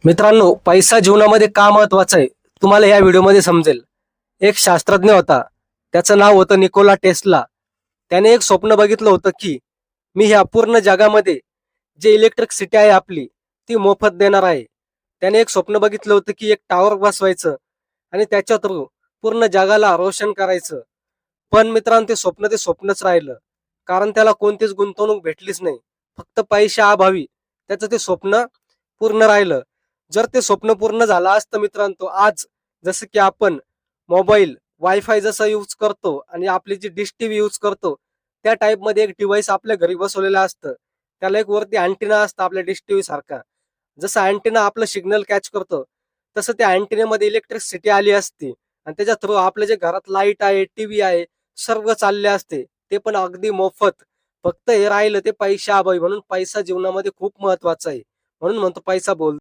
मित्रांनो, पैसा जीवनामध्ये का महत्वाचा आहे तुम्हाला या व्हिडिओमध्ये समजेल. एक शास्त्रज्ञ होता, त्याचं नाव होतं निकोला टेस्ला. त्याने एक स्वप्न बघितलं होतं की मी ह्या पूर्ण जगामध्ये जे इलेक्ट्रिसिटी आहे आपली ती मोफत देणार आहे. त्याने एक स्वप्न बघितलं होतं की एक टॉवर बसवायचं आणि त्याच्या थ्रू पूर्ण जगाला रोशन करायचं. पण मित्रांनो, ते स्वप्नच राहिलं, कारण त्याला कोणतीच गुंतवणूक भेटलीच नाही. फक्त पैशाअभावी त्याचं ते स्वप्न पूर्ण राहिलं. जर ते स्वप्न पूर्ण झालं असतं मित्रांनो, आज जसं की आपण मोबाईल वायफाय जसं यूज करतो आणि आपली जी डिश टीव्ही यूज करतो, त्या टाईप मध्ये एक डिव्हाइस आपल्या घरी बसवलेलं असतं. त्याला एक वरती अँटिना असतं आपल्या डिश टीव्ही सारखा. जसं अँटिना आपलं सिग्नल कॅच करतो, तसं त्या अँटिनेमध्ये इलेक्ट्रिसिटी आली असती आणि त्याच्या थ्रू आपल्या जे घरात लाईट आहे, टीव्ही आहे, सर्व चालले असते, ते पण अगदी मोफत. फक्त हे राहिलं ते पैशाअभावी. म्हणून पैसा जीवनामध्ये खूप महत्वाचा आहे. म्हणून म्हणतो पैसा बोल